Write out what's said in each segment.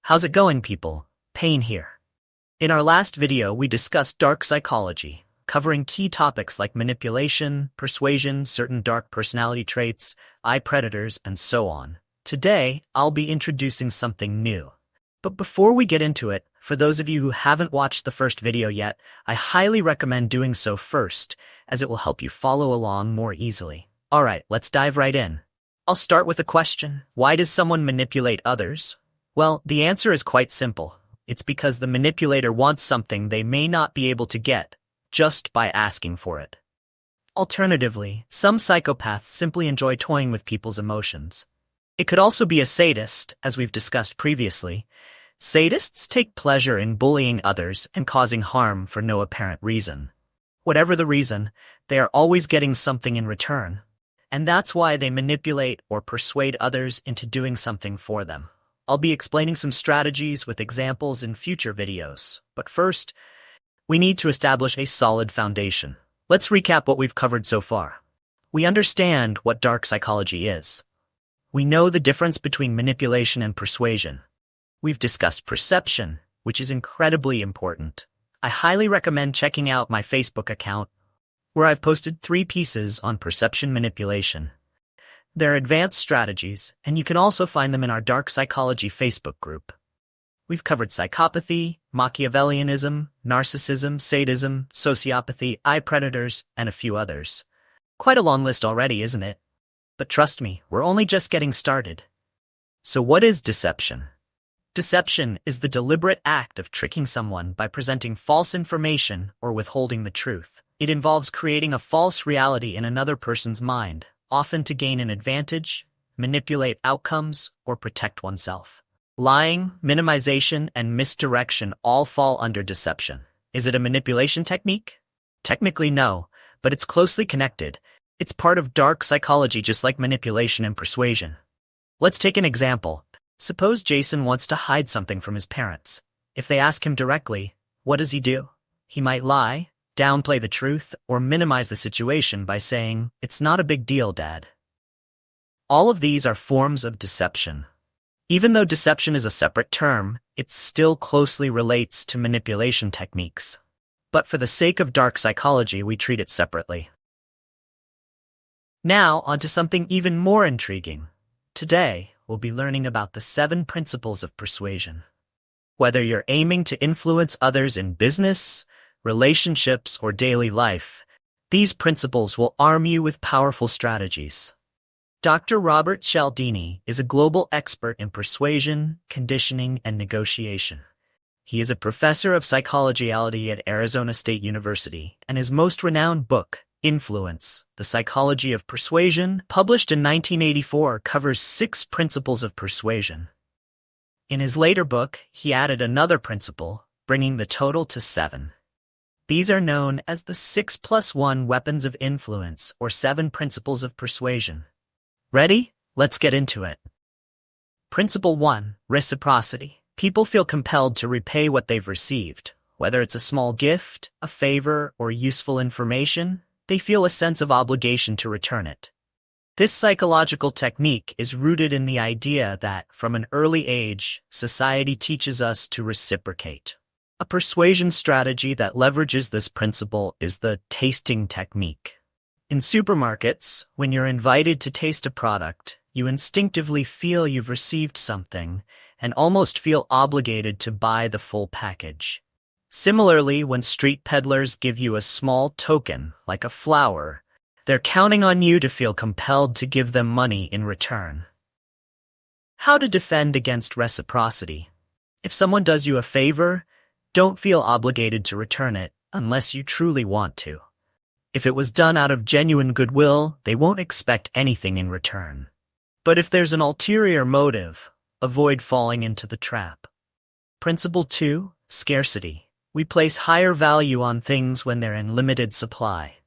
How's it going, people? Payne here. In our last video, we discussed dark psychology, covering key topics like manipulation, persuasion, certain dark personality traits, eye predators, and so on. Today, I'll be introducing something new. But before we get into it, for those of you who haven't watched the first video yet, I highly recommend doing so first, as it will help you follow along more easily. Alright, let's dive right in. I'll start with a question. Why does someone manipulate others? Well, the answer is quite simple. It's because the manipulator wants something they may not be able to get, just by asking for it. Alternatively, some psychopaths simply enjoy toying with people's emotions. It could also be a sadist, as we've discussed previously. Sadists take pleasure in bullying others and causing harm for no apparent reason. Whatever the reason, they are always getting something in return. And that's why they manipulate or persuade others into doing something for them. I'll be explaining some strategies with examples in future videos. But first, we need to establish a solid foundation. Let's recap what we've covered so far. We understand what dark psychology is. We know the difference between manipulation and persuasion. We've discussed perception, which is incredibly important. I highly recommend checking out my Facebook account, where I've posted 3 pieces on perception manipulation. They're advanced strategies, and you can also find them in our Dark Psychology Facebook group. We've covered psychopathy, Machiavellianism, narcissism, sadism, sociopathy, eye predators, and a few others. Quite a long list already, isn't it? But trust me, we're only just getting started. So what is deception? Deception is the deliberate act of tricking someone by presenting false information or withholding the truth. It involves creating a false reality in another person's mind, often to gain an advantage, manipulate outcomes, or protect oneself. Lying, minimization, and misdirection all fall under deception. Is it a manipulation technique? Technically no, but it's closely connected. It's part of dark psychology just like manipulation and persuasion. Let's take an example. Suppose Jason wants to hide something from his parents. If they ask him directly, what does he do? He might lie, downplay the truth, or minimize the situation by saying, "It's not a big deal, Dad." All of these are forms of deception. Even though deception is a separate term, it still closely relates to manipulation techniques. But for the sake of dark psychology, we treat it separately. Now, onto something even more intriguing. Today, we'll be learning about the 7 principles of persuasion. Whether you're aiming to influence others in business, relationships, or daily life, these principles will arm you with powerful strategies. Dr. Robert Cialdini is a global expert in persuasion, conditioning, and negotiation. He is a professor of psychology at Arizona State University, and his most renowned book, Influence, The Psychology of Persuasion, published in 1984, covers 6 principles of persuasion. In his later book, he added another principle, bringing the total to 7. These are known as the 6+1 weapons of influence, or 7 principles of persuasion. Ready? Let's get into it. Principle 1, Reciprocity. People feel compelled to repay what they've received. Whether it's a small gift, a favor, or useful information, they feel a sense of obligation to return it. This psychological technique is rooted in the idea that, from an early age, society teaches us to reciprocate. A persuasion strategy that leverages this principle is the tasting technique. In supermarkets, when you're invited to taste a product, you instinctively feel you've received something and almost feel obligated to buy the full package. Similarly, when street peddlers give you a small token, like a flower, they're counting on you to feel compelled to give them money in return. How to defend against reciprocity? If someone does you a favor, don't feel obligated to return it unless you truly want to. If it was done out of genuine goodwill, they won't expect anything in return. But if there's an ulterior motive, avoid falling into the trap. Principle 2, Scarcity. We place higher value on things when they're in limited supply.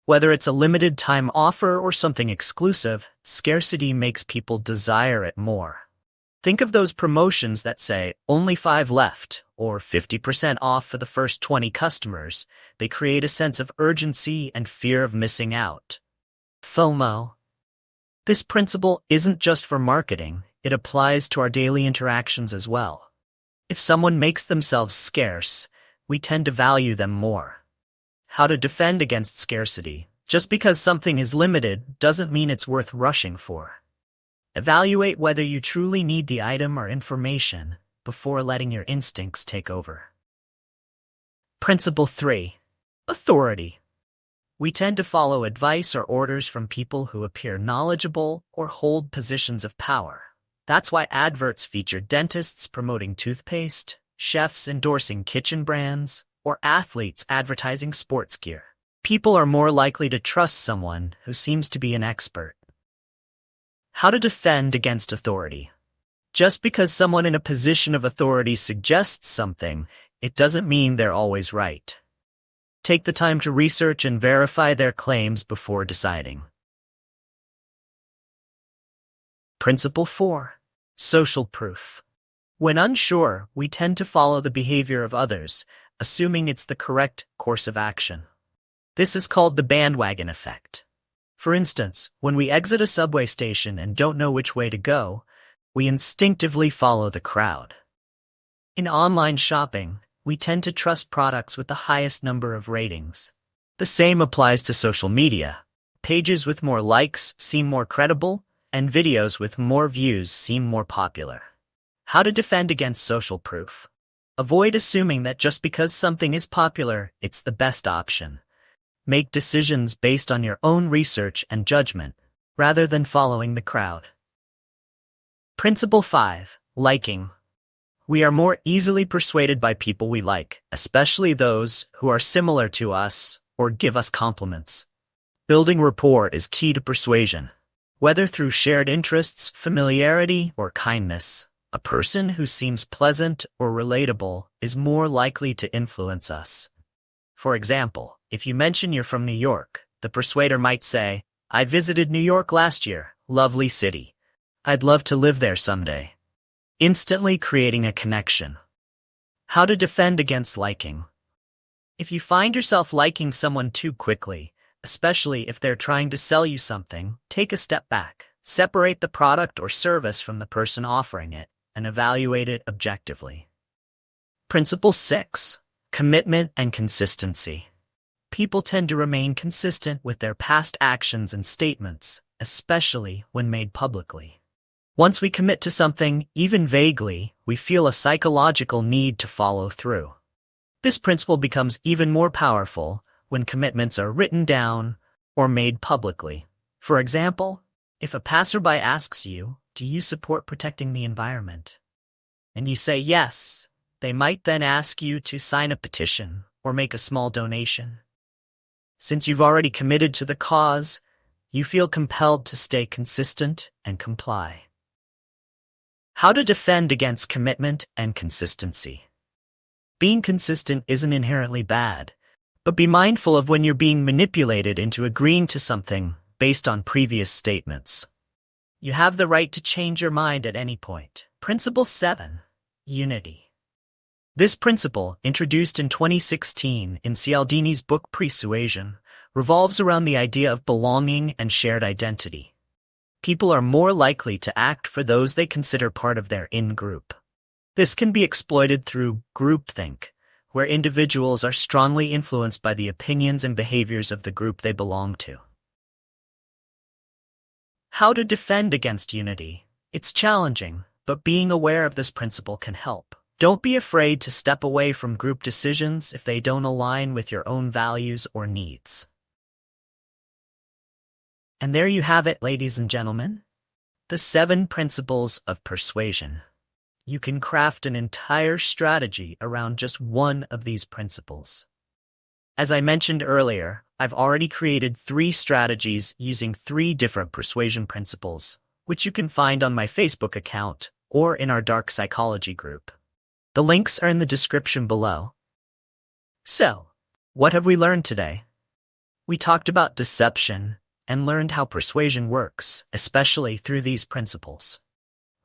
Whether it's a limited time offer or something exclusive, scarcity makes people desire it more. Think of those promotions that say, only 5 left, or 50% off for the first 20 customers. They create a sense of urgency and fear of missing out. FOMO. This principle isn't just for marketing, it applies to our daily interactions as well. If someone makes themselves scarce, we tend to value them more. How to defend against scarcity. Just because something is limited doesn't mean it's worth rushing for. Evaluate whether you truly need the item or information before letting your instincts take over. Principle 3. Authority. We tend to follow advice or orders from people who appear knowledgeable or hold positions of power. That's why adverts feature dentists promoting toothpaste, chefs endorsing kitchen brands, or athletes advertising sports gear. People are more likely to trust someone who seems to be an expert. How to defend against authority. Just because someone in a position of authority suggests something, it doesn't mean they're always right. Take the time to research and verify their claims before deciding. Principle 4. Social proof. When unsure, we tend to follow the behavior of others, assuming it's the correct course of action. This is called the bandwagon effect. For instance, when we exit a subway station and don't know which way to go, we instinctively follow the crowd. In online shopping, we tend to trust products with the highest number of ratings. The same applies to social media. Pages with more likes seem more credible, and videos with more views seem more popular. How to defend against social proof. Avoid assuming that just because something is popular, it's the best option. Make decisions based on your own research and judgment, rather than following the crowd. Principle 5. Liking. We are more easily persuaded by people we like, especially those who are similar to us or give us compliments. Building rapport is key to persuasion. Whether through shared interests, familiarity, or kindness, a person who seems pleasant or relatable is more likely to influence us. For example, if you mention you're from New York, the persuader might say, "I visited New York last year, lovely city. I'd love to live there someday." Instantly creating a connection. How to defend against liking. If you find yourself liking someone too quickly, especially if they're trying to sell you something, take a step back. Separate the product or service from the person offering it, and evaluate it objectively. Principle 6. Commitment and consistency. People tend to remain consistent with their past actions and statements, especially when made publicly. Once we commit to something, even vaguely, we feel a psychological need to follow through. This principle becomes even more powerful when commitments are written down or made publicly. For example, if a passerby asks you, "Do you support protecting the environment?" and you say yes, they might then ask you to sign a petition or make a small donation. Since you've already committed to the cause, you feel compelled to stay consistent and comply. How to defend against commitment and consistency. Being consistent isn't inherently bad, but be mindful of when you're being manipulated into agreeing to something based on previous statements. You have the right to change your mind at any point. Principle 7. Unity. This principle, introduced in 2016 in Cialdini's book Persuasion, revolves around the idea of belonging and shared identity. People are more likely to act for those they consider part of their in-group. This can be exploited through groupthink, where individuals are strongly influenced by the opinions and behaviors of the group they belong to. How to defend against unity. It's challenging, but being aware of this principle can help. Don't be afraid to step away from group decisions if they don't align with your own values or needs. And there you have it, ladies and gentlemen. The 7 principles of persuasion. You can craft an entire strategy around just one of these principles. As I mentioned earlier, I've already created 3 strategies using 3 different persuasion principles, which you can find on my Facebook account or in our Dark Psychology group. The links are in the description below. So, what have we learned today? We talked about deception and learned how persuasion works, especially through these principles.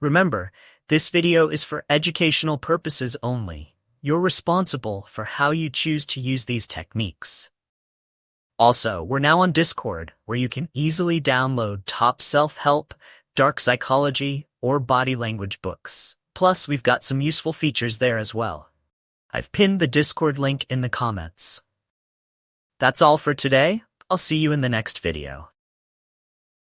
Remember, this video is for educational purposes only. You're responsible for how you choose to use these techniques. Also, we're now on Discord, where you can easily download top self-help, dark psychology, or body language books. Plus, we've got some useful features there as well. I've pinned the Discord link in the comments. That's all for today. I'll see you in the next video.